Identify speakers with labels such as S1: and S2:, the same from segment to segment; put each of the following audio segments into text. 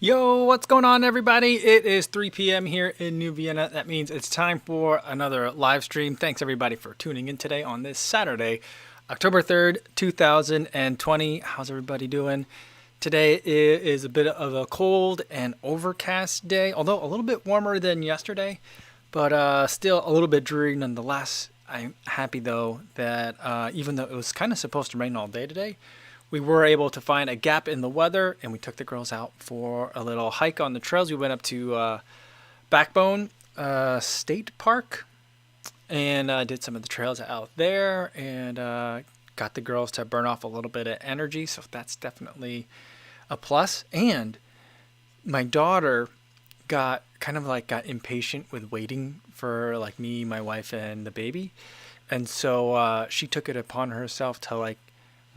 S1: Yo, what's going on, everybody? It is 3 p.m. here in New Vienna. That means it's time for another live stream. Thanks, everybody, for tuning in today on this Saturday, October 3rd, 2020. How's everybody doing? Today is a bit of a cold and overcast day, although a little bit warmer than yesterday, but still a little bit dreary nonetheless. I'm happy, though, that even though it was kind of supposed to rain all day today, we were able to find a gap in the weather, and we took the girls out for a little hike on the trails. We went up to Backbone State Park and did some of the trails out there, and got the girls to burn off a little bit of energy. So that's definitely a plus. And my daughter got impatient with waiting for like me, my wife, and the baby, and so she took it upon herself to like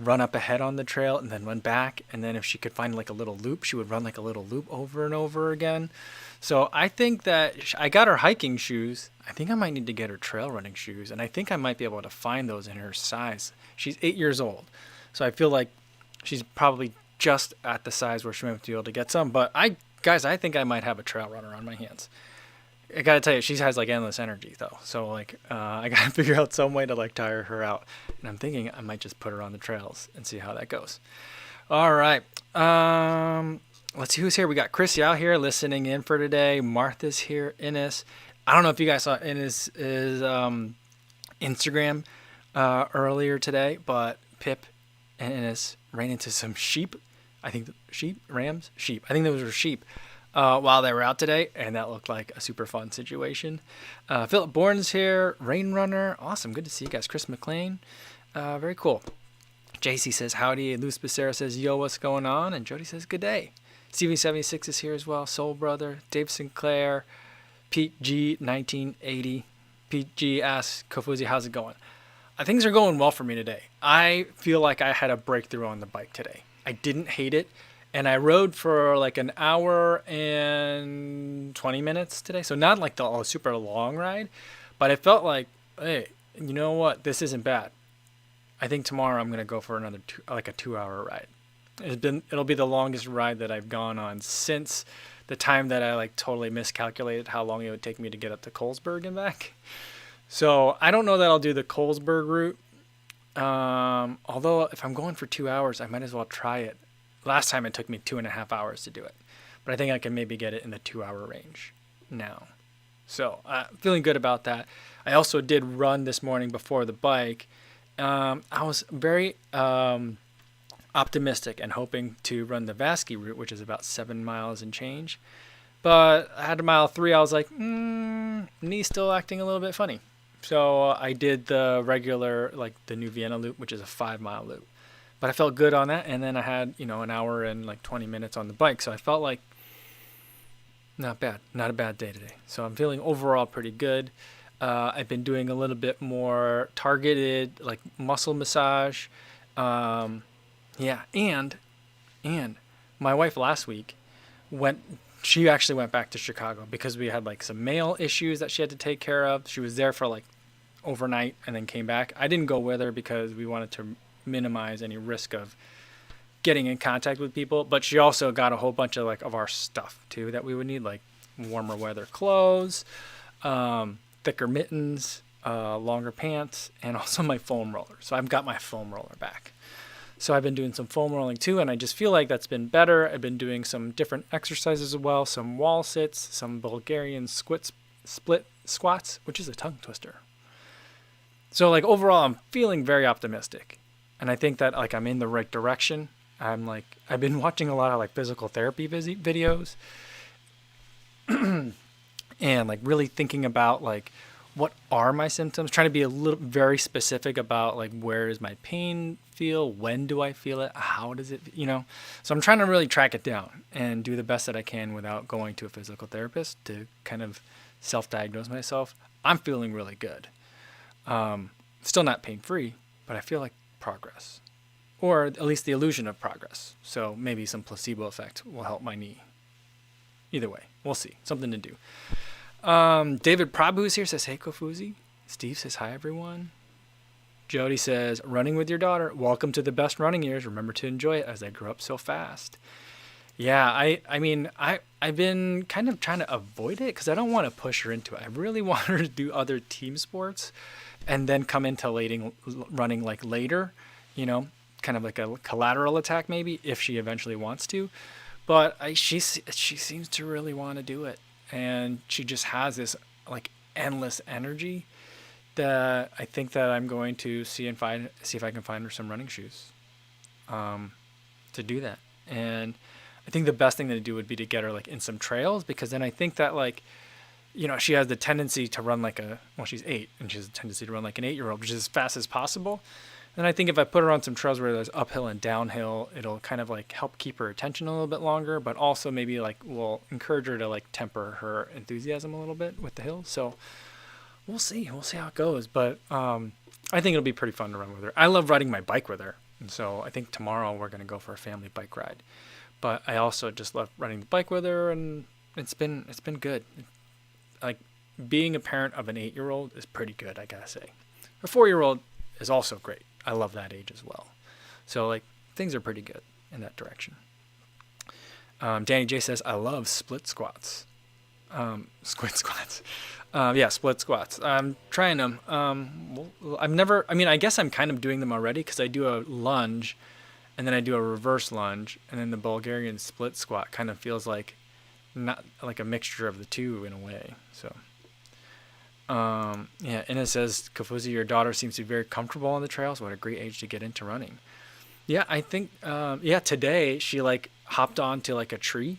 S1: run up ahead on the trail and then run back, and then if she could find like a little loop, she would run like a little loop over and over again. So I think that I got her hiking shoes. I think I might need to get her trail running shoes, and I think I might be able to find those in her size. She's 8 years old, so I feel like she's probably just at the size where she might be able to get some. But I think I might have a trail runner on my hands. I gotta tell you, she has like endless energy though. So like, I gotta figure out some way to like tire her out. And I'm thinking I might just put her on the trails and see how that goes. All right. Let's see who's here. We got Chris Yao here listening in for today. Martha's here. Ines. I don't know if you guys saw Ines' Instagram earlier today, but Pip and Ines ran into some sheep. I think rams, sheep. I think those were sheep. While they were out today, and that looked like a super fun situation. Philip Bourne's here, Rain Runner, awesome, good to see you guys. Chris McLean, very cool. JC says howdy, Luz Becerra says yo, what's going on, and Jody says good day. Stevie76 is here as well, Soul Brother, Dave Sinclair, Pete G 1980. Pete G asks Kofuzi, how's it going? Things are going well for me today. I feel like I had a breakthrough on the bike today. I didn't hate it. And I rode for like an hour and 20 minutes today. So not like the super long ride, but I felt like, hey, you know what? This isn't bad. I think tomorrow I'm going to go for another a 2-hour ride. It'll be the longest ride that I've gone on since the time that I like totally miscalculated how long it would take me to get up to Colesburg and back. So I don't know that I'll do the Colesburg route. Although if I'm going for 2 hours, I might as well try it. Last time it took me 2.5 hours to do it, but I think I can maybe get it in the 2-hour range now. So feeling good about that. I also did run this morning before the bike. I was very optimistic and hoping to run the Vasky route, which is about 7 miles and change. But at mile 3, I was like, knee's still acting a little bit funny. So I did the regular, like the New Vienna loop, which is a 5-mile loop. But I felt good on that, and then I had, an hour and like 20 minutes on the bike, so I felt like not bad, not a bad day today. So I'm feeling overall pretty good. I've been doing a little bit more targeted, like muscle massage. And my wife last week she actually went back to Chicago because we had like some mail issues that she had to take care of. She was there for like overnight and then came back. I didn't go with her because we wanted to minimize any risk of getting in contact with people, but she also got a whole bunch of our stuff too that we would need, like warmer weather clothes, thicker mittens, longer pants, and also my foam roller. So I've got my foam roller back. So I've been doing some foam rolling too, and I just feel like that's been better. I've been doing some different exercises as well, some wall sits, some Bulgarian split squats, which is a tongue twister. So like overall, I'm feeling very optimistic. And I think that like I'm in the right direction. I've been watching a lot of like physical therapy videos and like really thinking about like what are my symptoms, trying to be very specific about like where does my pain feel, when do I feel it, how does it, So I'm trying to really track it down and do the best that I can without going to a physical therapist to kind of self-diagnose myself. I'm feeling really good. Still not pain-free, but I feel like progress, or at least the illusion of progress. So maybe some placebo effect will help my knee. Either way, we'll see. Something to do. David Prabhu's here, says, hey, Kofuzi. Steve says, hi, everyone. Jody says, running with your daughter. Welcome to the best running years. Remember to enjoy it as they grow up so fast. Yeah, I mean, I've been kind of trying to avoid it because I don't want to push her into it. I really want her to do other team sports and then come into running like later, you know, kind of like a collateral attack maybe if she eventually wants to. But she seems to really want to do it, and she just has this like endless energy that I think that I'm going to see if I can find her some running shoes to do that. And I think the best thing to do would be to get her like in some trails, because then I think that like, she has the tendency to run like she's 8 and she has a tendency to run like an 8-year-old, which is as fast as possible. And I think if I put her on some trails where there's uphill and downhill, it'll kind of like help keep her attention a little bit longer, but also maybe like will encourage her to like temper her enthusiasm a little bit with the hills. So we'll see. We'll see how it goes. But I think it'll be pretty fun to run with her. I love riding my bike with her. And so I think tomorrow we're going to go for a family bike ride. But I also just love running the bike with her, and it's been good. Like, being a parent of an 8-year-old is pretty good, I gotta say. A 4-year-old is also great. I love that age as well. So like, things are pretty good in that direction. Danny J says, I love split squats. Squid squats. Yeah, split squats. I'm trying them. I guess I'm kind of doing them already because I do a lunge and then I do a reverse lunge, and then the Bulgarian split squat kind of feels like not like a mixture of the two in a way. So, yeah, and it says, Kofuzi, your daughter seems to be very comfortable on the trails. What a great age to get into running. Yeah, I think, today she like hopped onto like a tree,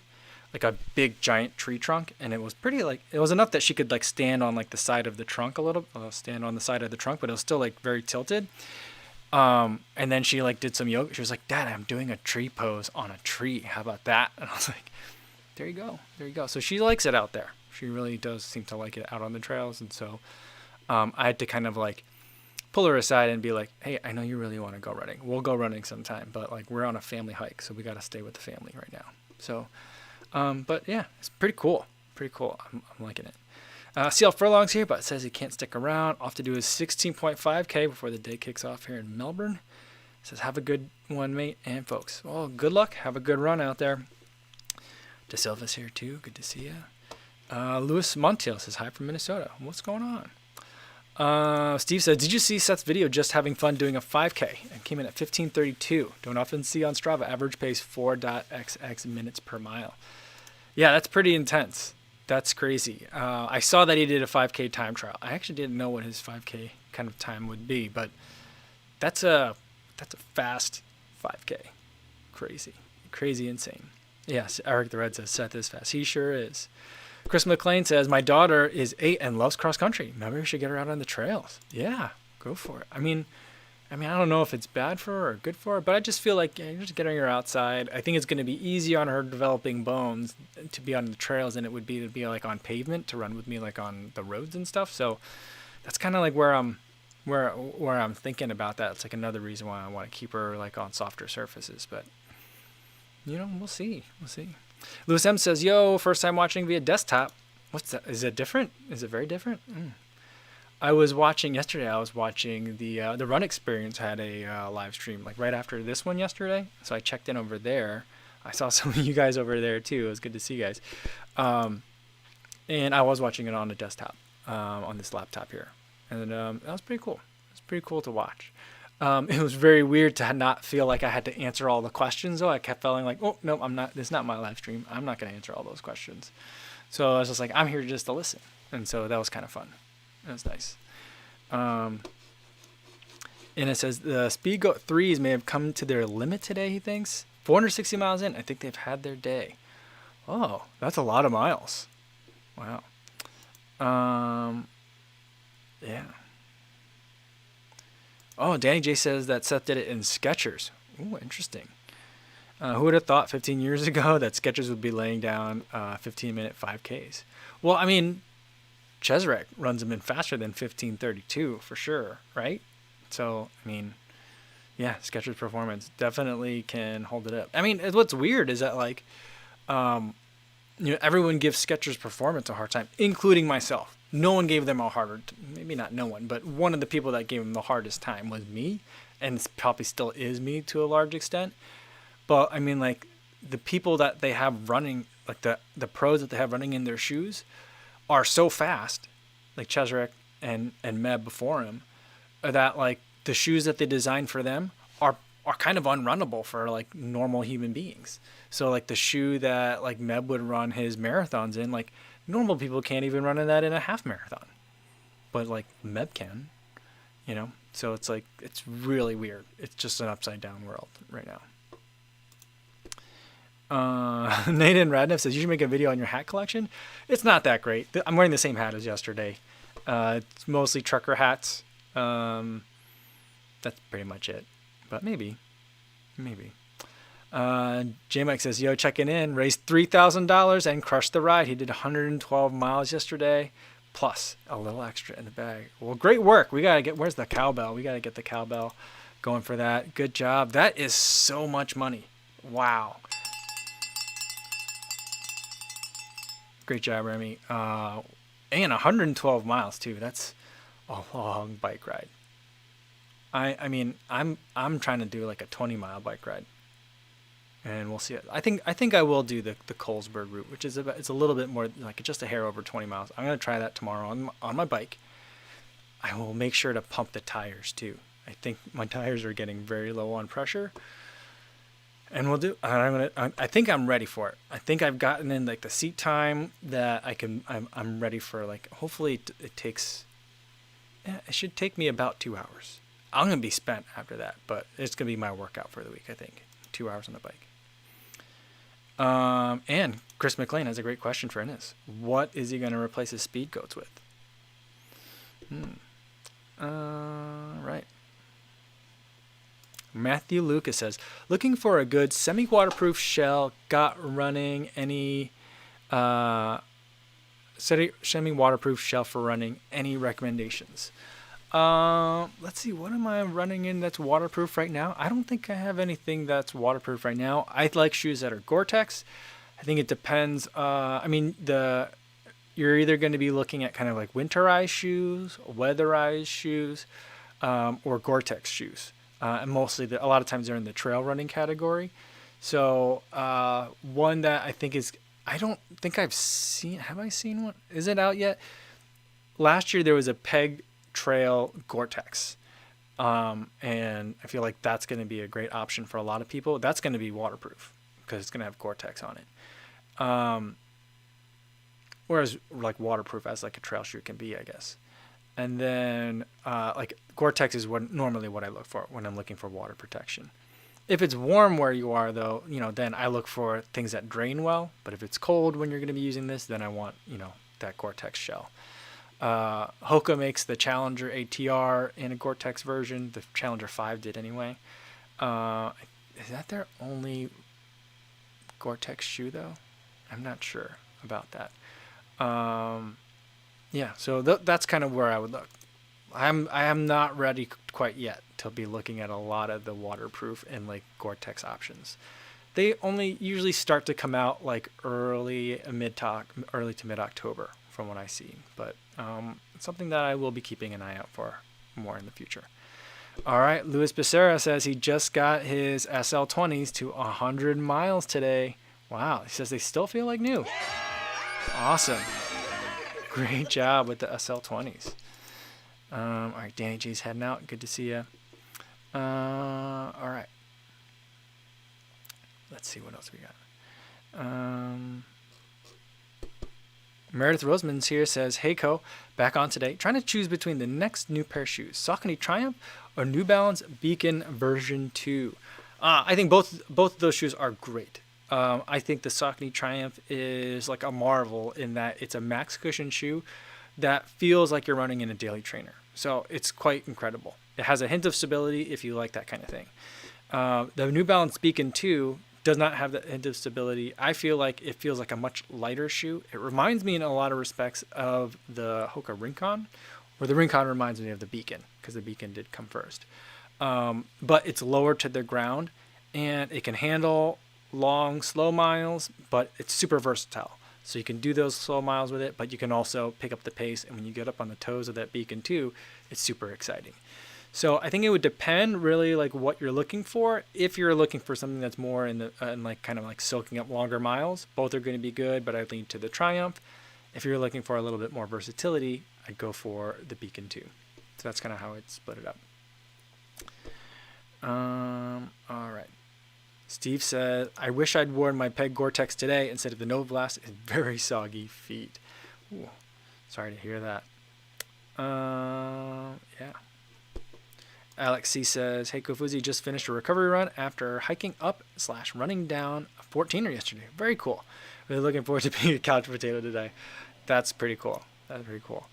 S1: like a big giant tree trunk, and it was pretty like, it was enough that she could like stand on like the side of the trunk a little, stand on the side of the trunk, but it was still like very tilted. And then she like did some yoga. She was like, Dad, I'm doing a tree pose on a tree. How about that? And I was like, there you go. There you go. So she likes it out there. She really does seem to like it out on the trails. And so, I had to kind of like pull her aside and be like, hey, I know you really want to go running. We'll go running sometime, but like, we're on a family hike, so we got to stay with the family right now. So, but yeah, it's pretty cool. Pretty cool. I'm liking it. CL Furlong's here, but says he can't stick around. Off to do his 16.5K before the day kicks off here in Melbourne. Says, have a good one, mate and folks. Well, good luck. Have a good run out there. De Silva's here too. Good to see you. Louis Montiel says, hi from Minnesota. What's going on? Steve says, did you see Seth's video just having fun doing a 5K? And came in at 15:32. Don't often see on Strava. Average pace 4.xx minutes per mile. Yeah, that's pretty intense. That's crazy. I saw that he did a 5K time trial. I actually didn't know what his 5K kind of time would be, but that's a fast 5K. Crazy insane. Yes, Eric the Red says, Seth is fast. He sure is. Chris McLean says, my daughter is 8 and loves cross country. Maybe we should get her out on the trails. Yeah, go for it. I mean, I don't know if it's bad for her or good for her, but I just feel like just getting her outside. I think it's going to be easier on her developing bones to be on the trails than it would be to be like on pavement, to run with me like on the roads and stuff. So that's kind of like where I'm thinking about that. It's like another reason why I want to keep her like on softer surfaces. But we'll see. Louis M says, yo, first time watching via desktop. What's that? Is it different? Is it very different? I was watching the Run Experience had a live stream like right after this one yesterday. So I checked in over there. I saw some of you guys over there too. It was good to see you guys. And I was watching it on a desktop, on this laptop here. And that was pretty cool. It was pretty cool to watch. It was very weird to not feel like I had to answer all the questions though. I kept feeling like, oh, no, I'm not, this is not my live stream. I'm not going to answer all those questions. So I was just like, I'm here just to listen. And so that was kind of fun. It was nice. And it says the Speedgoat 3s may have come to their limit today, he thinks. 460 miles in. I think they've had their day. Oh, that's a lot of miles. Wow. Yeah. Oh, Danny J says that Seth did it in Skechers. Ooh, interesting. Who would have thought 15 years ago that Skechers would be laying down 15-minute 5Ks? Well, I mean, Cheserek runs them in faster than 15:32 for sure, right? So, I mean, yeah, Skechers Performance definitely can hold it up. I mean, what's weird is that like, everyone gives Skechers Performance a hard time, including myself. No one gave them a harder, maybe not no one, but one of the people that gave them the hardest time was me, and it probably still is me to a large extent. But I mean, like, the people that they have running, like the pros that they have running in their shoes, are so fast, like Chesarek and Meb before him, that like the shoes that they designed for them are kind of unrunnable for like normal human beings. So like the shoe that like Meb would run his marathons in, like normal people can't even run in that in a half marathon, but like Meb can, you know. So it's like, it's really weird. It's just an upside down world right now. Nathan Radnev says, you should make a video on your hat collection. It's not that great. I'm wearing the same hat as yesterday. It's mostly trucker hats. That's pretty much it. But maybe. J-Mike says, yo, checking in. Raised $3,000 and crushed the ride. He did 112 miles yesterday, plus a little extra in the bag. Well, great work. We got to get, where's the cowbell? We got to get the cowbell going for that. Good job. That is so much money. Wow. Great job, Remy. And 112 miles too. That's a long bike ride. I mean, I'm trying to do like a 20-mile bike ride, and we'll see. I think I will do the Colesburg route, which is it's a little bit more, like just a hair over 20 miles. I'm gonna try that tomorrow on my bike. I will make sure to pump the tires too. I think my tires are getting very low on pressure, and we'll do. I think I'm ready for it. I think I've gotten in like the seat time that I can. I'm ready for, like, hopefully it takes. Yeah, it should take me about 2 hours. I'm going to be spent after that, but it's going to be my workout for the week, I think. 2 hours on the bike. And Chris McLean has a great question for Innes. What is he going to replace his speed goats with? Right. Matthew Lucas says, looking for a good semi-waterproof shell. Got running any semi-waterproof shell for running. Any recommendations? Let's see, what am I running in that's waterproof right now? I don't think I have anything that's waterproof right now. I like shoes that are Gore-Tex. I think it depends. I mean, you're either going to be looking at kind of like winterized shoes, weatherized shoes, or Gore-Tex shoes. And mostly, a lot of times they're in the trail running category. So one that I think is, I don't think I've seen, have I seen one? Is it out yet? Last year there was a Peg Trail Gore-Tex, and I feel like that's going to be a great option for a lot of people. That's going to be waterproof because it's going to have Gore-Tex on it, whereas like waterproof as like a trail shoe can be, I guess. And then like Gore-Tex is normally what I look for when I'm looking for water protection. If it's warm where you are, though, then I look for things that drain well. But if it's cold when you're going to be using this, then I want that Gore-Tex shell. Hoka makes the Challenger ATR in a Gore-Tex version. The Challenger 5 did anyway. Is that their only Gore-Tex shoe, though? I'm not sure about that. Yeah, so that's kind of where I would look. I am not ready quite yet to be looking at a lot of the waterproof and like Gore-Tex options. They only usually start to come out like early to mid-October from what I see, but it's something that I will be keeping an eye out for more in the future. All right, Luis Becerra says he just got his SL20s to 100 miles today. Wow, he says they still feel like new. Awesome. Great job with the SL20s. All right, Danny G's heading out. Good to see you. All right. Let's see what else we got. Meredith Rosemans here says, hey, Co, back on today. Trying to choose between the next new pair of shoes, Saucony Triumph or New Balance Beacon version 2. I think both of those shoes are great. I think the Saucony Triumph is like a marvel in that it's a max cushion shoe that feels like you're running in a daily trainer. So it's quite incredible. It has a hint of stability if you like that kind of thing. The New Balance Beacon 2 does not have that hint of stability. I feel like it feels like a much lighter shoe. It reminds me in a lot of respects of the Hoka Rincon, or the Rincon reminds me of the Beacon because the Beacon did come first. But it's lower to the ground and it can handle long, slow miles, but it's super versatile. So you can do those slow miles with it, but you can also pick up the pace. And when you get up on the toes of that Beacon 2, it's super exciting. So I think it would depend really like what you're looking for. If you're looking for something that's more in the in like kind of like soaking up longer miles, both are going to be good, but I'd lean to the Triumph. If you're looking for a little bit more versatility, I'd go for the Beacon 2. So that's kind of how I'd split it up. All right. Steve says, I wish I'd worn my Peg Gore-Tex today instead of the Nova Blast. It's very soggy feet. Ooh, sorry to hear that. Yeah. Alex C says, hey Kofuzi, just finished a recovery run after hiking up / running down a 14er yesterday. Very cool. Really looking forward to being a couch potato today. That's pretty cool. That's pretty cool.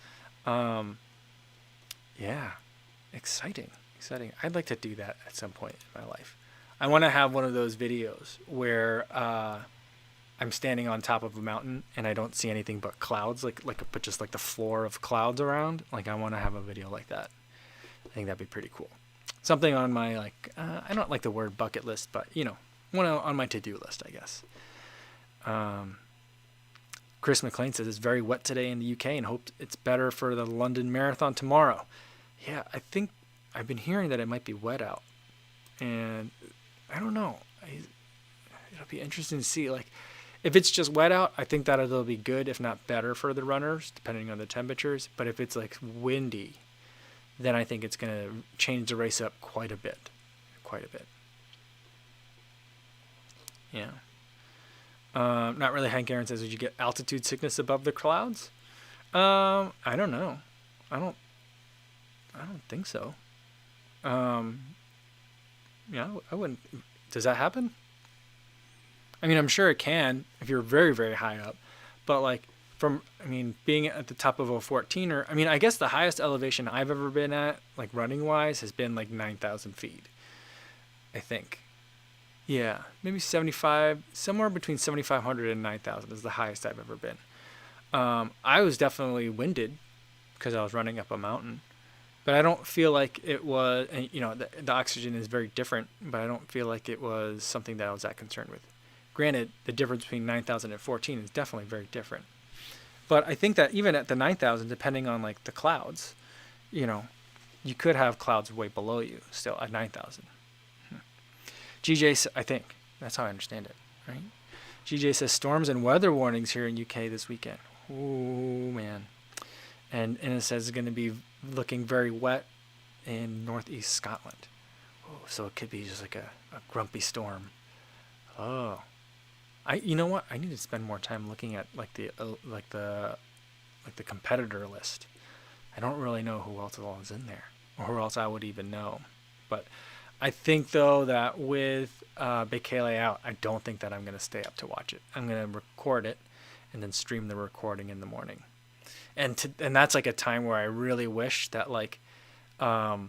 S1: Yeah. Exciting. I'd like to do that at some point in my life. I want to have one of those videos where I'm standing on top of a mountain and I don't see anything but clouds, but just like the floor of clouds around. Like I want to have a video like that. I think that'd be pretty cool. Something on my I don't like the word bucket list, but one on my to-do list, I guess. Chris McLean says it's very wet today in the UK and hopes it's better for the London Marathon tomorrow. Yeah, I think I've been hearing that it might be wet out, and I don't know. It'll be interesting to see. Like, if it's just wet out, I think that it'll be good, if not better, for the runners, depending on the temperatures. But if it's like windy, then I think it's going to change the race up quite a bit. Yeah. Not really. Hank Aaron says, would you get altitude sickness above the clouds? I don't know. I don't think so. Yeah, I wouldn't. Does that happen? I mean, I'm sure it can if you're very, very high up. But being at the top of a 14er, I guess the highest elevation I've ever been at, like running wise, has been like 9,000 feet. I think. Yeah, maybe 75, somewhere between 7,500 and 9,000 is the highest I've ever been. I was definitely winded because I was running up a mountain. But I don't feel like it was, and the oxygen is very different, but I don't feel like it was something that I was that concerned with. Granted, the difference between 9,000 and 14 is definitely very different. But I think that even at the 9,000, depending on like the clouds, you could have clouds way below you still at 9,000. GJ, I think, that's how I understand it, right? GJ says storms and weather warnings here in UK this weekend. Ooh, man. And it says it's going to be looking very wet in northeast Scotland. Oh, so it could be just like a grumpy storm. Oh, you know what? I need to spend more time looking at the competitor list. I don't really know who else is in there, or who else I would even know. But I think though that with Bekele out, I don't think that I'm going to stay up to watch it. I'm going to record it and then stream the recording in the morning. And that's like a time where I really wish that I had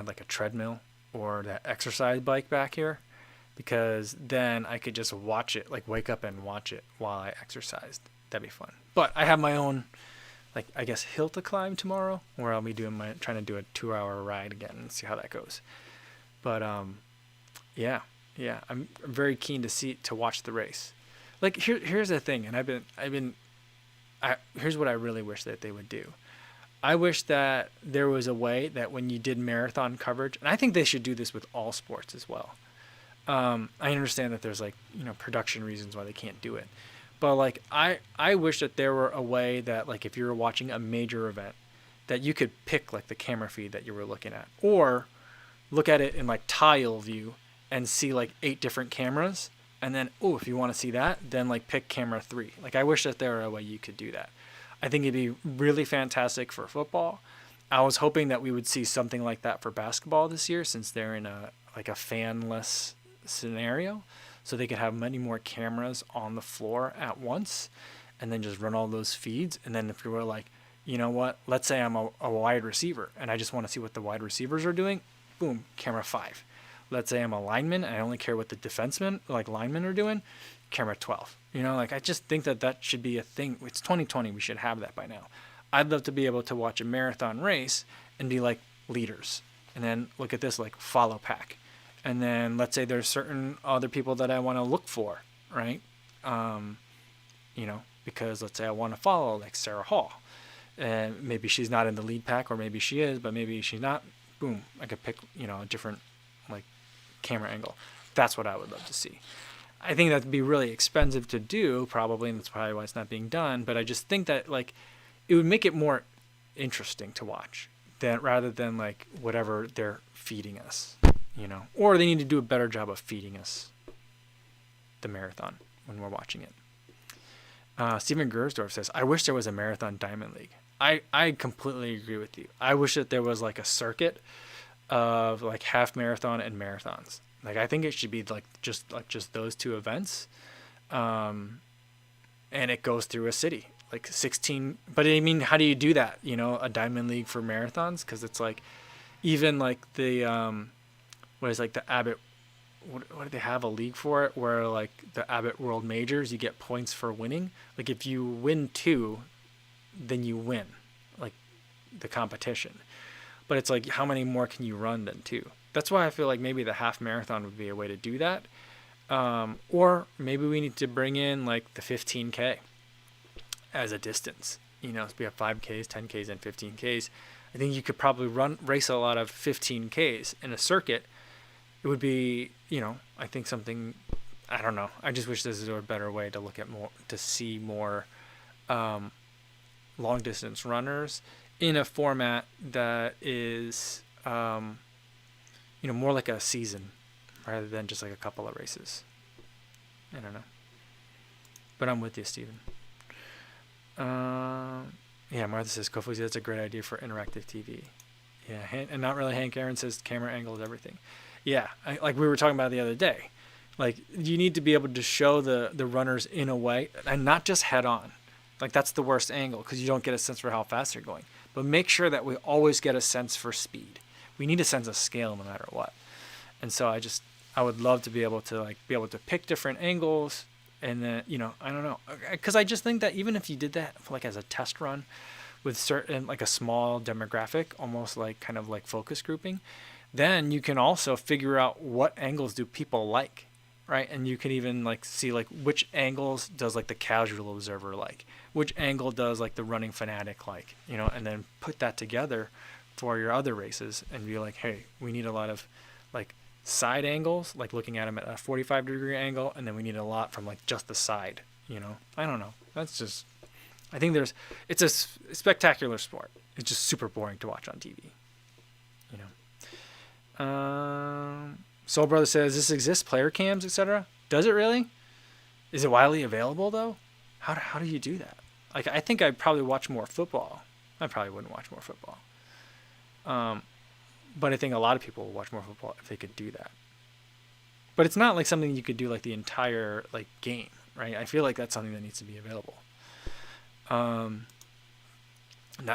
S1: like a treadmill or that exercise bike back here, because then I could just watch it, like wake up and watch it while I exercised. That'd be fun. But I have my own, I guess, hill to climb tomorrow, where I'll be trying to do a 2-hour ride again and see how that goes. But yeah, I'm very keen to watch the race. Like here's the thing, and here's what I really wish that they would do. I wish that there was a way that when you did marathon coverage, and I think they should do this with all sports as well. I understand that there's production reasons why they can't do it. But I wish that there were a way that if you were watching a major event, that you could pick the camera feed that you were looking at, or look at it in tile view and see 8 different cameras. And then, if you want to see that, then pick camera 3. I wish that there were a way you could do that. I think it'd be really fantastic for football. I was hoping that we would see something like that for basketball this year, since they're in a fanless scenario, so they could have many more cameras on the floor at once, and then just run all those feeds. And then if you were you know what, let's say I'm a wide receiver and I just want to see what the wide receivers are doing, boom, camera 5. Let's say I'm a lineman and I only care what the defensemen, linemen, are doing, camera 12. I just think that should be a thing. It's 2020. We should have that by now. I'd love to be able to watch a marathon race and be leaders, and then look at this follow pack. And then let's say there's certain other people that I want to look for, right? Because let's say I want to follow Sarah Hall. and maybe she's not in the lead pack, or maybe she is, but maybe she's not. Boom, I could pick, a different like camera angle. That's what I would love to see. I think that'd be really expensive to do, probably, and that's probably why it's not being done. But I just think that like it would make it more interesting to watch than rather than like whatever they're feeding us, or they need to do a better job of feeding us the marathon when we're watching it. Steven Gersdorf says, I wish there was a marathon diamond league. I completely agree with you. I wish that there was like a circuit of like half marathon and marathons. Like I think it should be just those two events, and it goes through a city, like 16. But I mean, how do you do that? A diamond league for marathons, because it's like even like the what is like the Abbott. What do they have a league for it? Where like the Abbott World Majors, you get points for winning. Like if you win 2, then you win, like the competition. But it's like, how many more can you run than 2? That's why I feel like maybe the half marathon would be a way to do that. Or maybe we need to bring in like the 15K as a distance. So we have 5Ks, 10Ks, and 15Ks. I think you could probably race a lot of 15Ks in a circuit. It would be, I think something, I don't know. I just wish this was a better way to look at to see more long distance runners in a format that is, more like a season rather than just like a couple of races. I don't know. But I'm with you, Steven. Yeah, Martha says, Kofuzi, that's a great idea for interactive TV. Yeah, and not really Hank Aaron says camera angle is everything. Yeah, like we were talking about the other day. Like, you need to be able to show the runners in a way, and not just head on. Like, that's the worst angle, because you don't get a sense for how fast they're going. But make sure that we always get a sense for speed. We need a sense of scale no matter what. And so I would love to be able to pick different angles, and then, I don't know. Because I just think that even if you did that, like, as a test run with certain, like, a small demographic, almost like kind of like focus grouping, then you can also figure out what angles do people like, right? And you can even like see like which angles does like the casual observer like, which angle does like the running fanatic like, and then put that together for your other races and be like, hey, we need a lot of like side angles, like looking at them at a 45-degree angle, and then we need a lot from like just the side, I don't know. That's just, I think it's a spectacular sport. It's just super boring to watch on TV, Soul Brother says, this exists, player cams, etc. Does it really? Is it widely available though? How do you do that? Like, I think I'd probably watch more football. I probably wouldn't watch more football. But I think a lot of people would watch more football if they could do that. But it's not like something you could do like the entire like game, right? I feel like that's something that needs to be available. Not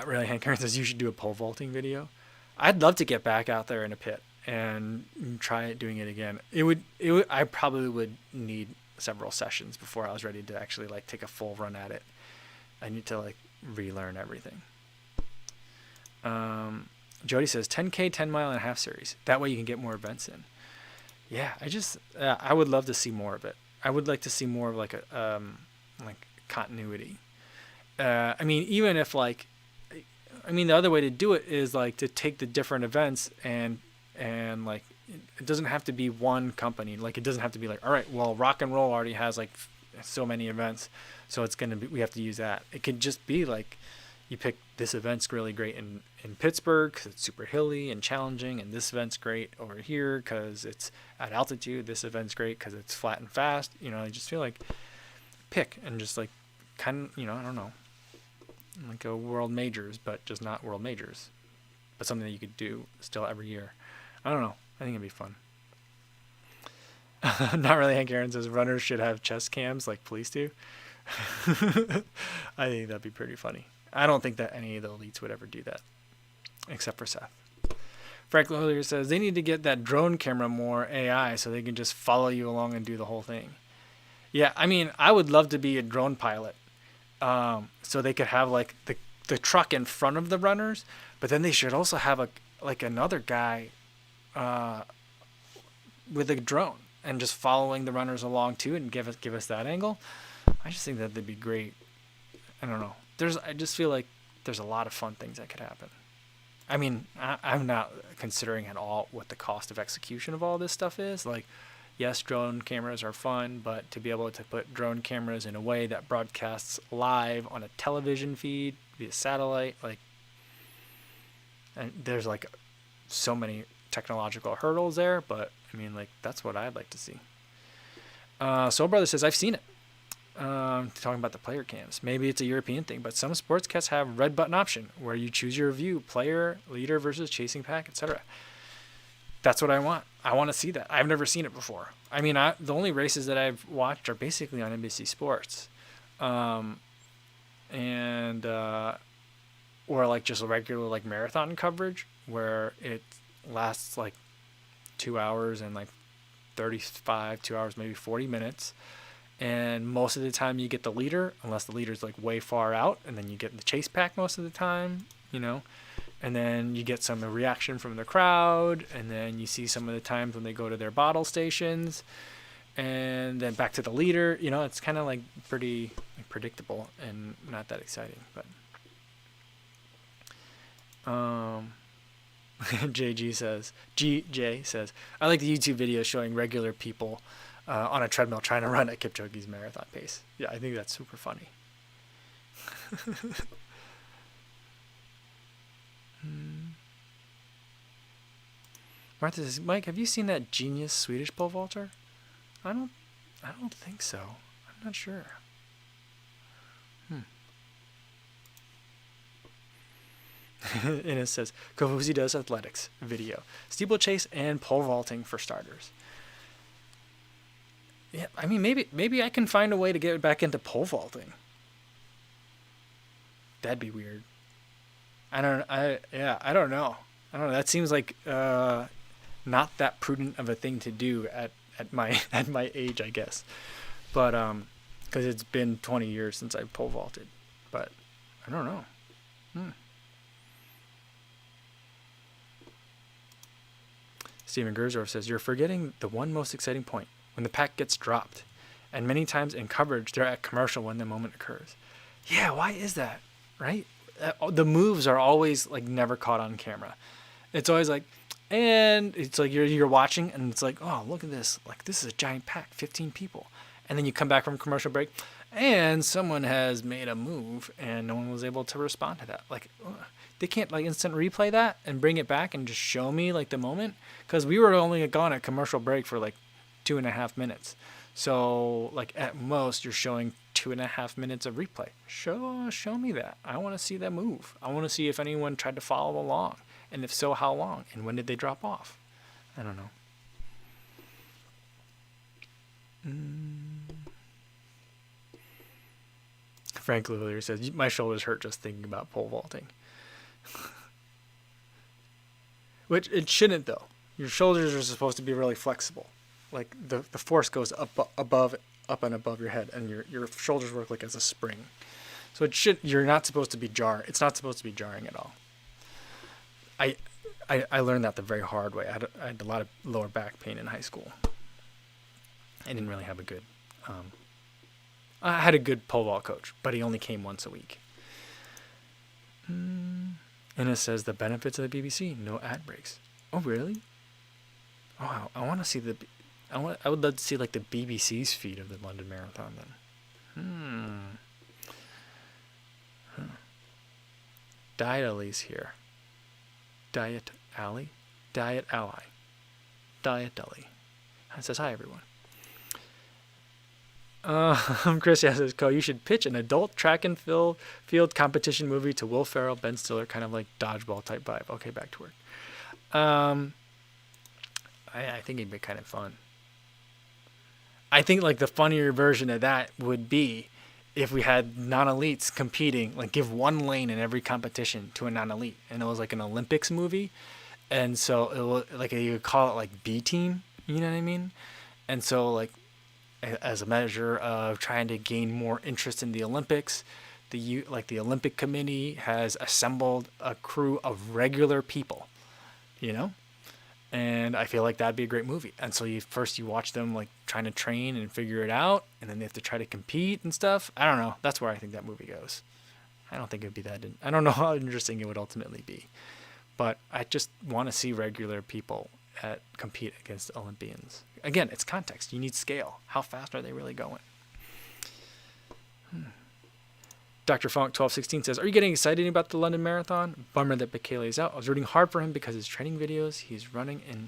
S1: really. Hank Aaron says you should do a pole vaulting video. I'd love to get back out there in a pit and try doing it again. I probably would need several sessions before I was ready to actually like take a full run at it. I need to like relearn everything. Jody says 10K, 10 mile and a half series. That way you can get more events in. Yeah, I would love to see more of it. I would like to see more of like a like continuity. I mean, even if like, the other way to do it is like to take the different events and like, it doesn't have to be one company. Like, it doesn't have to be like, all right, well, rock and roll already has like so many events, so we have to use that. It could just be like, you pick this event's really great in Pittsburgh because it's super hilly and challenging, and this event's great over here because it's at altitude. This event's great because it's flat and fast. I just feel like pick and just like kind of, I don't know, like a world majors, but just not world majors, but something that you could do still every year. I don't know. I think it'd be fun. Not really. Hank Aaron says runners should have chest cams like police do. I think that'd be pretty funny. I don't think that any of the elites would ever do that, except for Seth. Frank Hillier says they need to get that drone camera more AI so they can just follow you along and do the whole thing. Yeah, I would love to be a drone pilot, so they could have like the truck in front of the runners, but then they should also have another guy with a drone and just following the runners along too, and give us that angle. I just think that would be great. I don't know. I just feel like there's a lot of fun things that could happen. I mean, I'm not considering at all what the cost of execution of all this stuff is. Like, yes, drone cameras are fun, but to be able to put drone cameras in a way that broadcasts live on a television feed via satellite, like, and there's like so many technological hurdles there, but I mean, like, that's what I'd like to see. Soul Brother says, I've seen it. Talking about the player cams. Maybe it's a European thing, but some sportscasts have red button option where you choose your view, player, leader versus chasing pack, etc. That's what I want. I want to see that. I've never seen it before. I mean, the only races that I've watched are basically on NBC Sports, or like just a regular like marathon coverage where it lasts like 2 hours and like 35, 2 hours, maybe 40 minutes. And most of the time you get the leader, unless the leader's like way far out, and then you get the chase pack most of the time, you know, and then you get some reaction from the crowd, and then you see some of the times when they go to their bottle stations, and then back to the leader. You know, it's kind of like pretty predictable and not that exciting, but GJ says, I like the YouTube video showing regular people on a treadmill trying to run at Kipchoge's marathon pace. Yeah, I think that's super funny. Martha says, Mike, have you seen that genius Swedish pole vaulter? I don't think so. I'm not sure. Ines says, Kofuzi does athletics video, steeplechase and pole vaulting for starters. Yeah, I mean, maybe I can find a way to get back into pole vaulting. That'd be weird. I don't know. That seems like not that prudent of a thing to do at my age, I guess. But because it's been 20 years since I pole vaulted. But I don't know. Steven Gersdorf says, you're forgetting the one most exciting point. When the pack gets dropped, and many times in coverage they're at commercial when the moment occurs. Yeah, why is that? Right? The moves are always like never caught on camera. It's always like, and it's like you're watching, and it's like, oh, look at this, like this is a giant pack, 15 people, and then you come back from commercial break, and someone has made a move, and no one was able to respond to that. Like, they can't like instant replay that and bring it back and just show me like the moment, because we were only gone at commercial break for like 2.5 minutes. So like at most you're showing 2.5 minutes of replay. Show me that. I want to see that move. I want to see if anyone tried to follow along, and if so, how long, and when did they drop off. I don't know. Frank Lillard says, my shoulders hurt just thinking about pole vaulting. Which it shouldn't though. Your shoulders are supposed to be really flexible. Like the force goes up and above your head, and your shoulders work like as a spring. So you're not supposed to be it's not supposed to be jarring at all. I learned that the very hard way. I had a lot of lower back pain in high school. I didn't really have a good I had a good pole vault coach, but he only came once a week. And it says the benefits of the BBC, no ad breaks. Oh really? Oh, I want to see I would love to see like the BBC's feed of the London Marathon then. Diet Alley's here. Diet Ally? Diet Ally. Diet Alley. It says, hi everyone. Chris says, you should pitch an adult track and field competition movie to Will Ferrell, Ben Stiller, kind of like dodgeball type vibe. Okay, back to work. I think it'd be kind of fun. I think like the funnier version of that would be if we had non-elites competing, like give one lane in every competition to a non-elite, and it was like an Olympics movie, and so it was like you would call it like B team, you know what I mean? And so like as a measure of trying to gain more interest in the Olympics, the Olympic Committee has assembled a crew of regular people, you know? And I feel like that'd be a great movie. And so you watch them like trying to train and figure it out, and then they have to try to compete and stuff. I don't know. That's where I think that movie goes. I don't think it would be that. I don't know how interesting it would ultimately be, but I just want to see regular people compete against Olympians. Again, it's context. You need scale. How fast are they really going? Dr. Funk 1216 says, are you getting excited about the London Marathon? Bummer that Bekele is out. I was rooting hard for him because his training videos, he's running in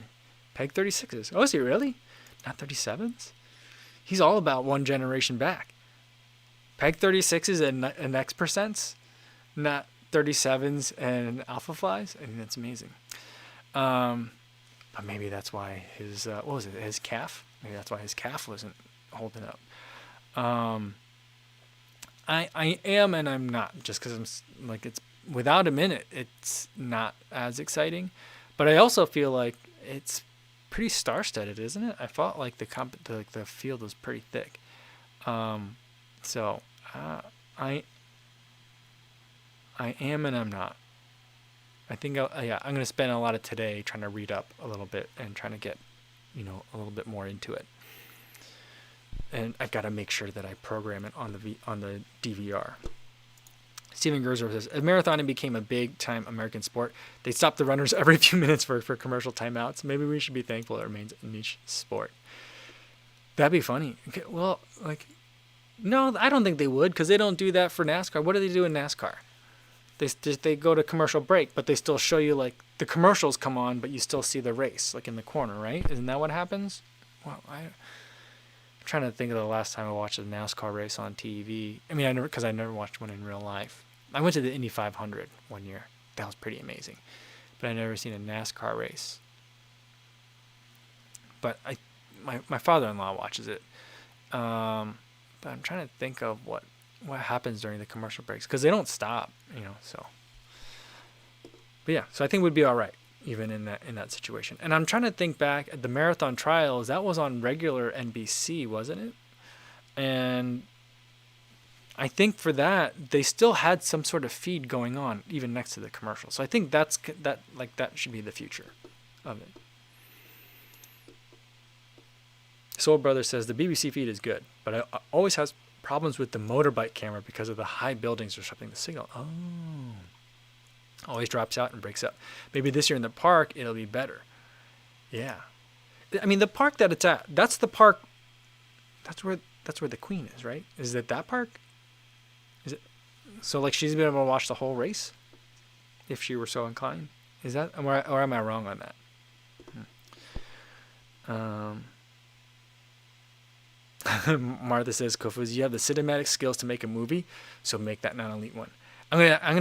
S1: peg 36s. Oh, is he really? Not 37s? He's all about one generation back. Peg 36s and X percents, not 37s and alpha flies. I think that's amazing. But maybe that's why his, his calf? Maybe that's why his calf wasn't holding up. I am and I'm not, just because I'm like, it's without him in it, it's not as exciting. But I also feel like it's pretty star-studded, isn't it? I felt like the field was pretty thick. So I am and I'm not. I think I'm going to spend a lot of today trying to read up a little bit and trying to get, a little bit more into it. And I've got to make sure that I program it on the DVR. Steven Gerzer says, if marathoning became a big-time American sport, they stop the runners every few minutes for commercial timeouts. Maybe we should be thankful it remains a niche sport. That'd be funny. Okay, well, no, I don't think they would, because they don't do that for NASCAR. What do they do in NASCAR? They go to commercial break, but they still show you, the commercials come on, but you still see the race, in the corner, right? Isn't that what happens? Well, I'm trying to think of the last time I watched a NASCAR race on TV. I mean, because I never watched one in real life. I went to the Indy 500 one year. That was pretty amazing. But I never seen a NASCAR race. But my father-in-law watches it. But I'm trying to think of what happens during the commercial breaks, because they don't stop, so. But yeah, so I think we'd be all right even in that situation. And I'm trying to think back at the marathon trials. That was on regular NBC, wasn't it? And I think for that they still had some sort of feed going on even next to the commercial. So I think that should be the future of it. Soul Brother says the BBC feed is good, but it always has problems with the motorbike camera because of the high buildings disrupting the signal. Oh. Always drops out and breaks up. Maybe this year in the park, it'll be better. Yeah. I mean, the park that it's at, that's the park, that's where the Queen is, right? Is it that park? Is it? So, she's been able to watch the whole race? If she were so inclined? Is that, or am I wrong on that? Martha says, Kofuzi, you have the cinematic skills to make a movie, so make that non-elite one. I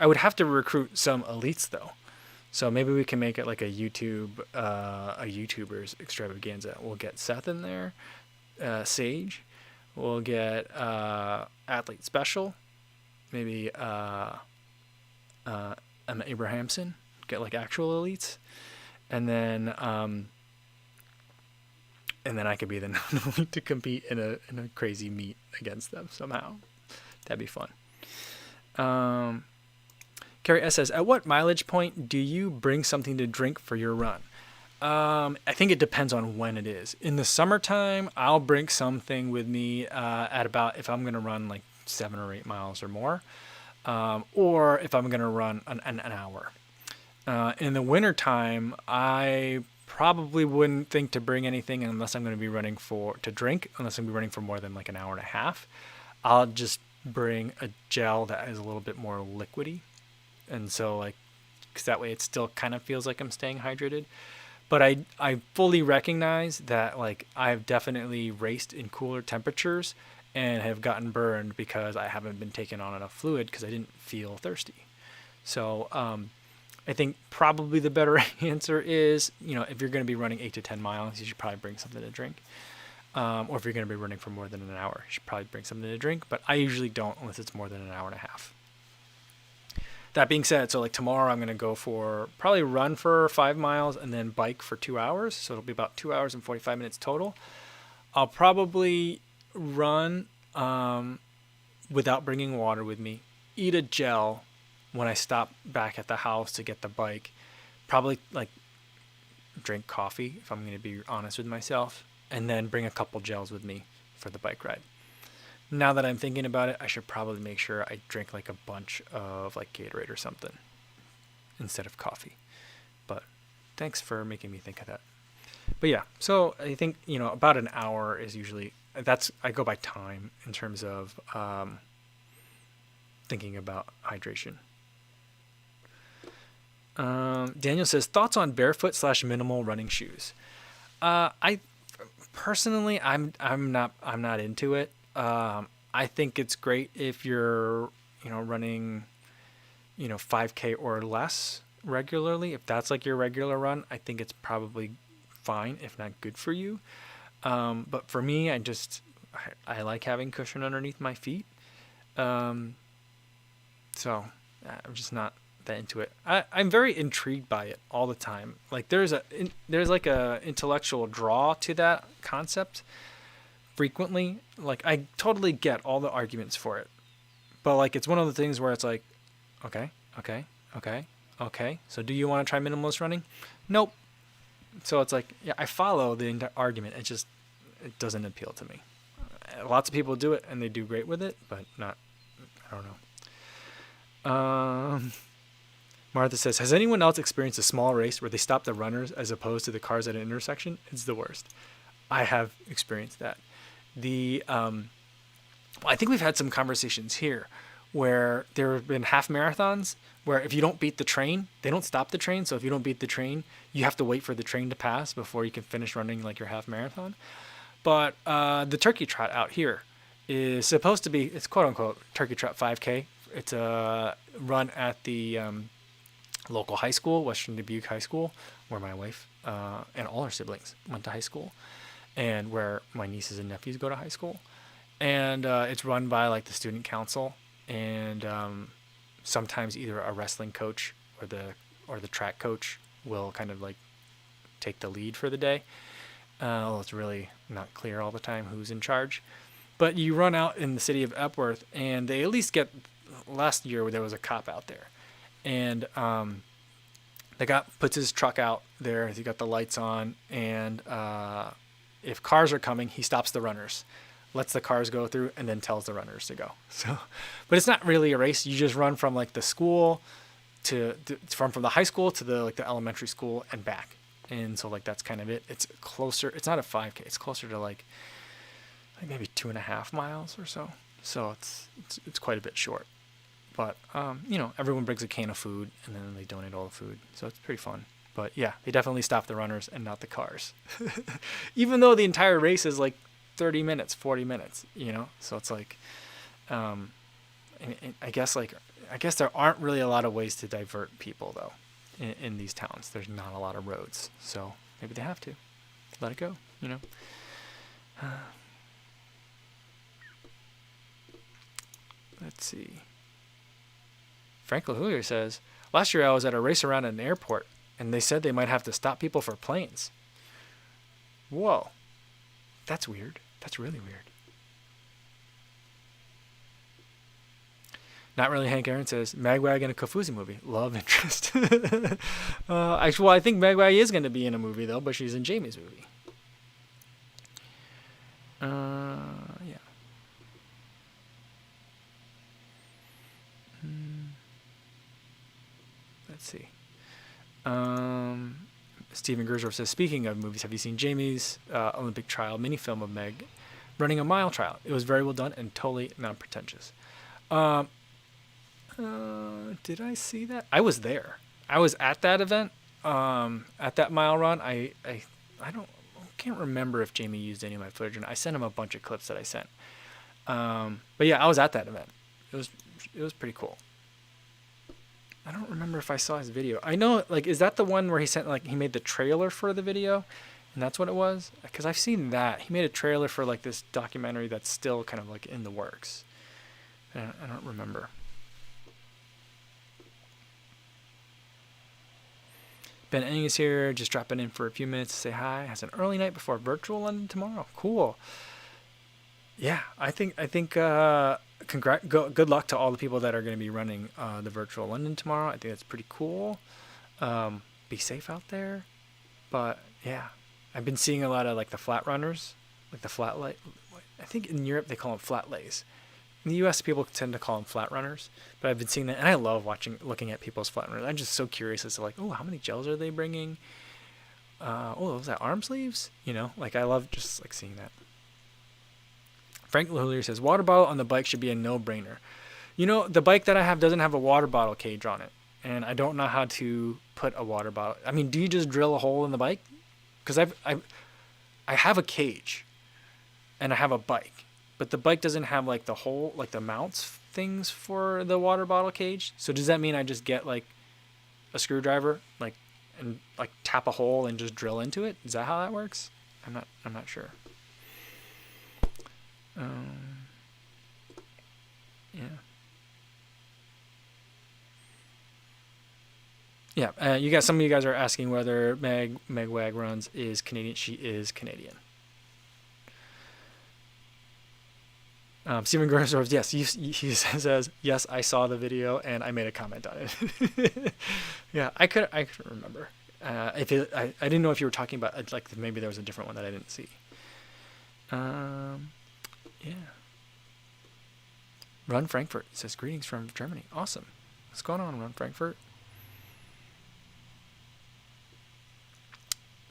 S1: would have to recruit some elites though. So maybe we can make it like a YouTuber's extravaganza. We'll get Seth in there, Sage. We'll get Athlete Special, maybe Emma Abrahamson. Get actual elites, and then I could be the non-elite to compete in a crazy meet against them somehow. That'd be fun. Carrie S says, at what mileage point do you bring something to drink for your run? I think it depends on when it is. In the summertime, I'll bring something with me at about, if I'm going to run 7 or 8 miles or more, or if I'm going to run an hour. In the wintertime, I probably wouldn't think to bring anything unless I'm going to be running unless I'm going to be running for more than an hour and a half. I'll just bring a gel that is a little bit more liquidy, and so because that way it still kind of feels like I'm staying hydrated. But I fully recognize that I've definitely raced in cooler temperatures and have gotten burned because I haven't been taking on enough fluid because I didn't feel thirsty. So I think probably the better answer is, if you're going to be running 8 to 10 miles, you should probably bring something to drink. Or if you're going to be running for more than an hour, you should probably bring something to drink. But I usually don't unless it's more than an hour and a half. That being said, so tomorrow I'm going to probably run for 5 miles and then bike for 2 hours. So it'll be about 2 hours and 45 minutes total. I'll probably run without bringing water with me, eat a gel when I stop back at the house to get the bike, probably drink coffee if I'm going to be honest with myself, and then bring a couple gels with me for the bike ride. Now that I'm thinking about it, I should probably make sure I drink like a bunch of like Gatorade or something instead of coffee. But thanks for making me think of that. But yeah, so I think, about an hour is usually, I go by time in terms of thinking about hydration. Daniel says, thoughts on barefoot / minimal running shoes. I personally, I'm not into it. I think it's great if you're, running, 5K or less regularly. If that's like your regular run, I think it's probably fine, if not good for you. But for me, I like having cushion underneath my feet. So I'm just not that into it. I'm very intrigued by it all the time. Like there's like a intellectual draw to that concept frequently. Like I totally get all the arguments for it, but like it's one of the things where it's like, okay, okay, okay, okay. So do you want to try minimalist running? Nope. So it's like, yeah, I follow the argument. It doesn't appeal to me. Lots of people do it and they do great with it, but not. I don't know. Martha says, has anyone else experienced a small race where they stop the runners as opposed to the cars at an intersection? It's the worst. I have experienced that. I think we've had some conversations here where there have been half marathons where if you don't beat the train, they don't stop the train. So if you don't beat the train, you have to wait for the train to pass before you can finish running like your half marathon. But the turkey trot out here is supposed to be, it's quote unquote turkey trot 5K. It's a run at the local high school, Western Dubuque High School, where my wife and all her siblings went to high school, and where my nieces and nephews go to high school. And it's run by like the student council, and sometimes either a wrestling coach or the track coach will kind of like take the lead for the day. Well, it's really not clear all the time who's in charge. But you run out in the city of Epworth, and they at least get, last year there was a cop out there. And the cop puts his truck out there, he got the lights on, and if cars are coming, he stops the runners, lets the cars go through, and then tells the runners to go. So, but it's not really a race. You just run from like the school from the high school to the elementary school and back. And so like that's kind of it. It's closer. It's not a 5K. It's closer to like maybe 2.5 miles or so. So it's quite a bit short. But everyone brings a can of food and then they donate all the food. So it's pretty fun. But yeah, they definitely stop the runners and not the cars. Even though the entire race is like 30 minutes, 40 minutes, So it's like, I guess there aren't really a lot of ways to divert people though. In these towns, there's not a lot of roads, so maybe they have to let it go. Let's see. Frank LaHulier says, last year I was at a race around an airport, and they said they might have to stop people for planes. Whoa, that's weird. That's really weird. Not really. Hank Aaron says, Magwag in a Kofuzi movie. Love interest. I think Magwag is going to be in a movie, though, but she's in Jamie's movie. Yeah. Let's see. Steven Gersdorf says, speaking of movies, have you seen Jamie's Olympic trial mini film of Meg running a mile trial? It was very well done and totally non-pretentious. Did I see that? I was there. I was at that event, at that mile run. I can't remember if Jamie used any of my footage. I sent him a bunch of clips that I sent. But yeah, I was at that event. It was pretty cool. I don't remember if I saw his video. I know, is that the one where he made the trailer for the video, and that's what it was? Because I've seen that. He made a trailer for this documentary that's still kind of in the works. I don't remember. Ben Eng is here, just dropping in for a few minutes to say hi. Has an early night before virtual London tomorrow. Cool. Yeah, I think good luck to all the people that are going to be running the virtual London tomorrow. I think that's pretty cool. Be safe out there. But yeah, I've been seeing a lot of the flat runners, the flat light. I think in Europe they call them flat lays. In the U.S., people tend to call them flat runners, but I've been seeing that, and I love looking at people's flat runners. I'm just so curious as to like, oh, how many gels are they bringing? Was that arm sleeves? You know, like I love just like seeing that. Frank Lillier says, water bottle on the bike should be a no-brainer. You know, the bike that I have doesn't have a water bottle cage on it, and I don't know how to put a water bottle. I mean, do you just drill a hole in the bike? Because I have a cage, and I have a bike, but the bike doesn't have like the hole, like the mounts things for the water bottle cage. So does that mean I just get like a screwdriver, like, and like tap a hole and just drill into it? Is that how that works? I'm not sure. Yeah. You guys. Some of you guys are asking whether Meg Wag Runs is Canadian. She is Canadian. Stephen Grossdorf, yes, he says yes. I saw the video and I made a comment on it. Yeah, I couldn't remember. I didn't know if you were talking about like maybe there was a different one that I didn't see. Yeah. Run Frankfurt says greetings from Germany. Awesome. What's going on, Run Frankfurt?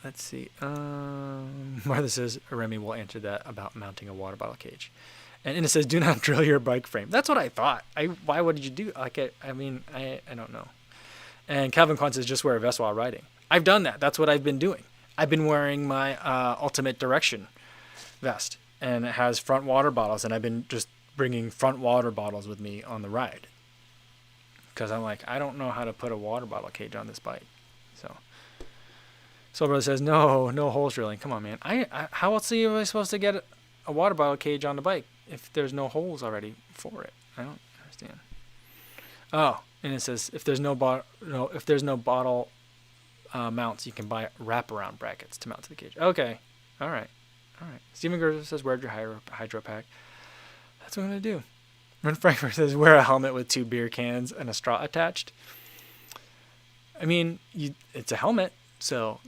S1: Let's see. Martha says Remy will answer that about mounting a water bottle cage. And it says, do not drill your bike frame. That's what I thought. Why would you do like it? I don't know. And Calvin Kwan says, just wear a vest while riding. I've done that. That's what I've been doing. I've been wearing my Ultimate Direction vest, and it has front water bottles, and I've been just bringing front water bottles with me on the ride. Because I'm like, I don't know how to put a water bottle cage on this bike. So Soul Brother says, no hole drilling. Come on, man. How else are I supposed to get a water bottle cage on the bike if there's no holes already for it? I don't understand. Oh, and it says if there's no bottle mounts, you can buy wraparound brackets to mount to the cage. Okay, all right. Stephen Gerser says, wear your hydro pack. That's what I'm gonna do. Ren Frankfurt says, wear a helmet with 2 beer cans and a straw attached. I mean, it's a helmet, so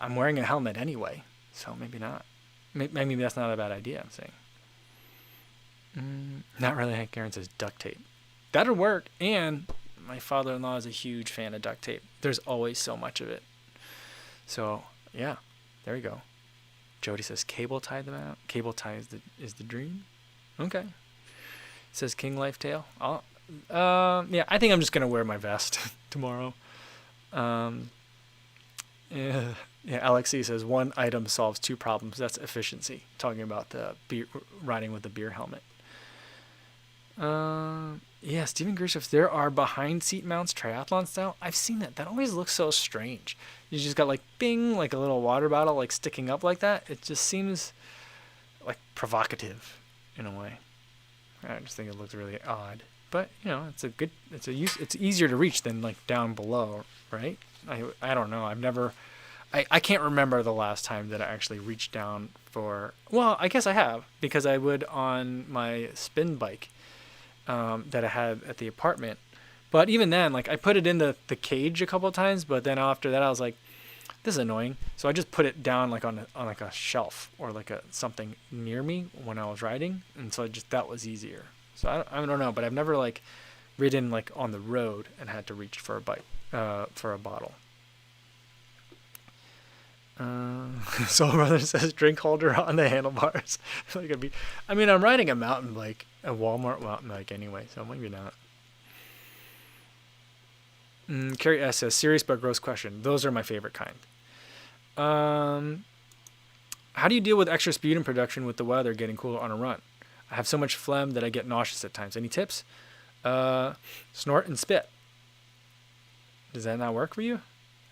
S1: I'm wearing a helmet anyway, so maybe not. Maybe that's not a bad idea, I'm saying. Not really. Hank Aaron says duct tape. That'll work, and my father-in-law is a huge fan of duct tape. There's always so much of it. So, yeah, there we go. Jody says cable tie them out. Cable tie is the dream. Okay. It says King Life Tail. Yeah, I think I'm just gonna wear my vest tomorrow. Yeah, Alexi says 1 item solves 2 problems. That's efficiency. Talking about the riding with the beer helmet. Yeah, Stephen Gershoff, there are behind seat mounts triathlon style. I've seen that. That always looks so strange. You just got like bing, like a little water bottle like sticking up like that. It just seems like provocative in a way. I just think it looks really odd. But, you know, it's easier to reach than like down below, right? I don't know. I can't remember the last time that I actually reached down for, well, I guess I have, because I would on my spin bike that I had at the apartment. But even then, like, I put it in the cage a couple of times, but then after that I was like, this is annoying. So I just put it down like on like a shelf or like something near me when I was riding, and so that was easier. So I don't know, but I've never like ridden like on the road and had to reach for a bike for a bottle. Soul Brother says drink holder on the handlebars. I'm riding a mountain bike, a Walmart mountain bike anyway, so maybe not. Carrie S says serious but gross question. Those are my favorite kind. How do you deal with extra sputum production with the weather getting cooler on a run? I have so much phlegm that I get nauseous at times. Any tips? Snort and spit. Does that not work for you?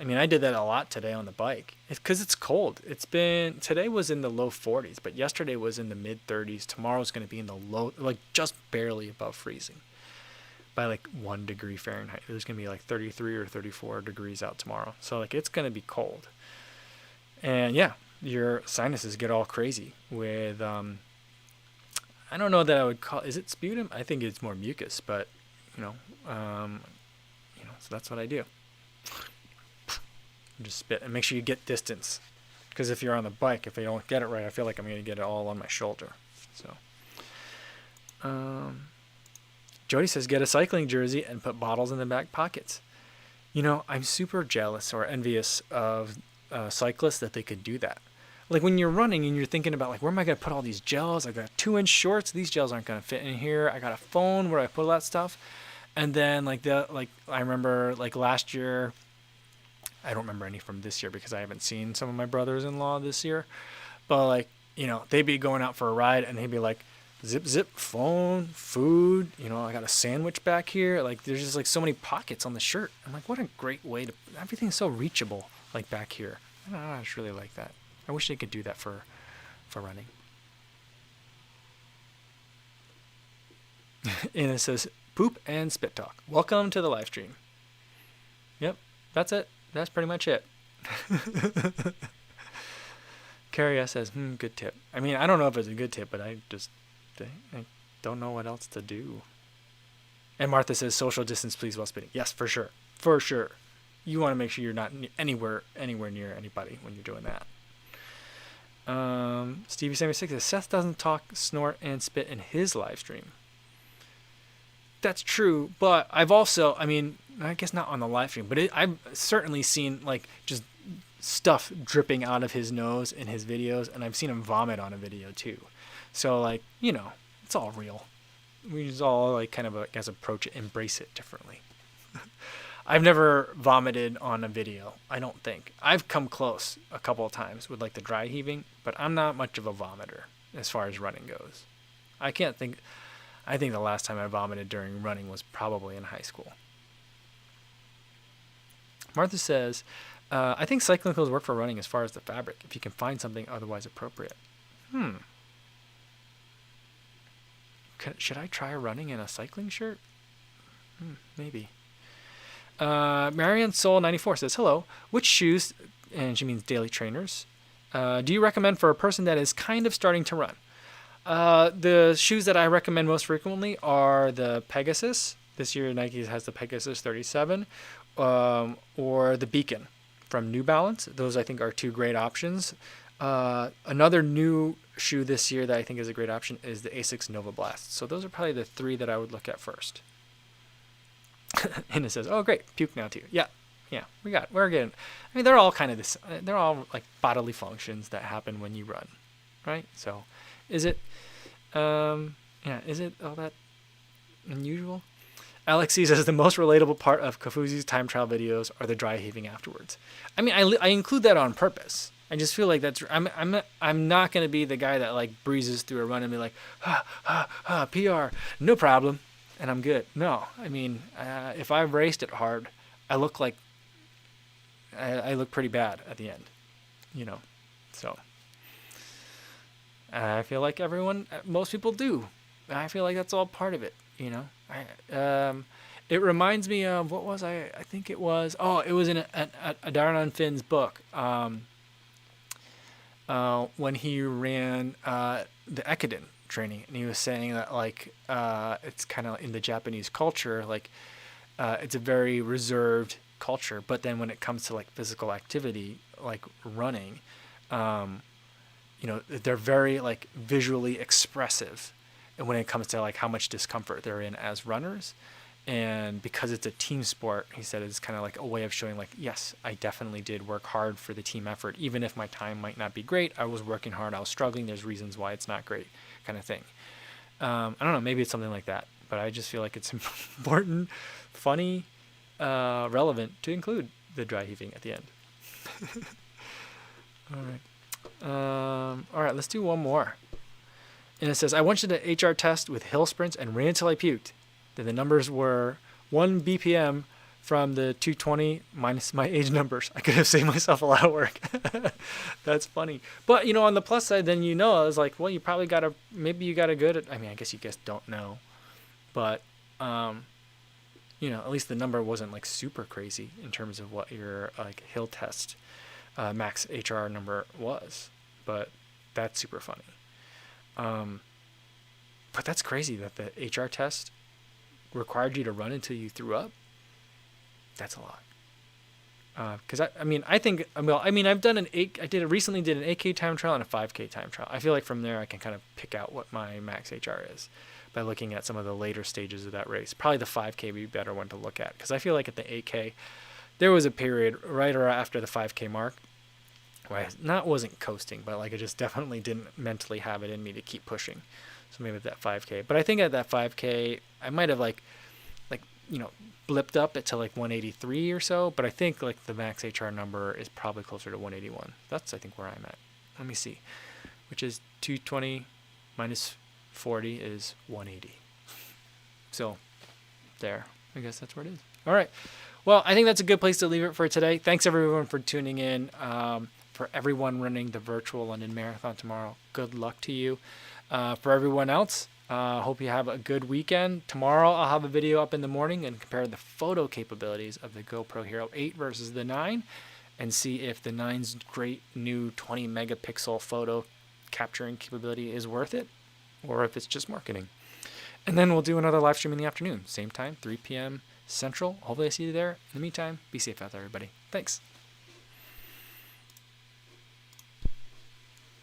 S1: I mean, I did that a lot today on the bike. It's because it's cold. Today was in the low 40s, but yesterday was in the mid 30s. Tomorrow's going to be in the low, like just barely above freezing by like 1 degree Fahrenheit. There's going to be like 33 or 34 degrees out tomorrow. So like it's going to be cold. And yeah, your sinuses get all crazy with, I don't know that I would call, is it sputum? I think it's more mucus, but so that's what I do. Just spit and make sure you get distance, because if you're on the bike, if I don't get it right, I feel like I'm going to get it all on my shoulder. So, Jody says, get a cycling jersey and put bottles in the back pockets. You know, I'm super jealous or envious of cyclists that they could do that. Like when you're running and you're thinking about like, where am I going to put all these gels? I got 2-inch shorts. These gels aren't going to fit in here. I got a phone. Where do I put all that stuff? And then I remember like last year, I don't remember any from this year because I haven't seen some of my brothers-in-law this year. But like, you know, they'd be going out for a ride and they'd be like, zip, phone, food, you know, I got a sandwich back here. Like there's just like so many pockets on the shirt. I'm like, what a great way to, everything's so reachable like back here. I don't know, I just really like that. I wish they could do that for running. And it says, poop and spit talk. Welcome to the live stream. Yep, that's it. That's pretty much it. Carrie S says, good tip. I mean, I don't know if it's a good tip, but I don't know what else to do. And Martha says, social distance, please, while spitting. Yes, for sure. For sure. You want to make sure you're not anywhere near anybody when you're doing that. Stevie76 says, Seth doesn't talk, snort, and spit in his live stream. That's true, but I've also, I mean, I guess not on the live stream, but I've certainly seen like just stuff dripping out of his nose in his videos, and I've seen him vomit on a video too. So like, you know, it's all real. We just all like kind of, I guess, approach it, embrace it differently. I've never vomited on a video, I don't think. I've come close a couple of times with like the dry heaving, but I'm not much of a vomiter as far as running goes. I think the last time I vomited during running was probably in high school. Martha says, I think cycling clothes work for running as far as the fabric, if you can find something otherwise appropriate. Should I try running in a cycling shirt? Maybe. Marianne Soul 94 says, hello, which shoes, and she means daily trainers, do you recommend for a person that is kind of starting to run? The shoes that I recommend most frequently are the Pegasus. This year Nike has the Pegasus 37, or the Beacon from New Balance. Those I think are two great options. Another new shoe this year that I think is a great option is the Asics Nova Blast. So those are probably the three that I would look at first. And it says, oh great, puke now too. Yeah, we're getting, I mean, they're all kind of this, they're all like bodily functions that happen when you run, right? So is it all that unusual? Alex says the most relatable part of Kofuzi's time trial videos are the dry heaving afterwards. I mean, I include that on purpose. I just feel like that's, I'm not going to be the guy that like breezes through a run and be like, PR, no problem, and I'm good. No, I mean, if I've raced it hard, I look like, I look pretty bad at the end, you know, so. I feel like most people do. I feel like that's all part of it, you know. It reminds me of, what was I think it was, it was in a Darren Finn's book, when he ran the Ekiden training, and he was saying that like it's kind of in the Japanese culture, like it's a very reserved culture, but then when it comes to like physical activity, like running, you know, they're very like visually expressive, and when it comes to like how much discomfort they're in as runners. And because it's a team sport, he said it's kind of like a way of showing like, yes, I definitely did work hard for the team effort. Even if my time might not be great, I was working hard, I was struggling, there's reasons why it's not great, kind of thing. I don't know, maybe it's something like that, but I just feel like it's important, funny, relevant to include the dry heaving at the end. All right, let's do one more. And it says, I once did an HR test with hill sprints and ran until I puked. Then the numbers were 1 BPM from the 220 minus my age numbers. I could have saved myself a lot of work. That's funny. But, you know, on the plus side, then, you know, I was like, well, you probably maybe you got a good, I mean, I guess you don't know. But, you know, at least the number wasn't like super crazy in terms of what your like hill test max HR number was. But that's super funny. But that's crazy that the HR test required you to run until you threw up. That's a lot. Because I've done recently did an 8K time trial and a 5K time trial. I feel like from there I can kind of pick out what my max HR is by looking at some of the later stages of that race. Probably the 5K would be a better one to look at, because I feel like at the 8K there was a period right or after the 5K mark where I wasn't coasting, but like I just definitely didn't mentally have it in me to keep pushing. So maybe at that 5K. But I think at that 5K I might have blipped up it to like 183 or so, but I think like the max HR number is probably closer to 181. That's I think where I'm at. Let me see, which is 220 minus 40 is 180. So there, I guess that's where it is. All right. Well, I think that's a good place to leave it for today. Thanks everyone for tuning in. For everyone running the virtual London Marathon tomorrow, good luck to you. For everyone else, hope you have a good weekend. Tomorrow I'll have a video up in the morning and compare the photo capabilities of the GoPro Hero 8 versus the 9 and see if the 9's great new 20 megapixel photo capturing capability is worth it or if it's just marketing. And then we'll do another live stream in the afternoon, same time, 3 p.m. Central. Hopefully I see you there. In the meantime, be safe out there, everybody. Thanks.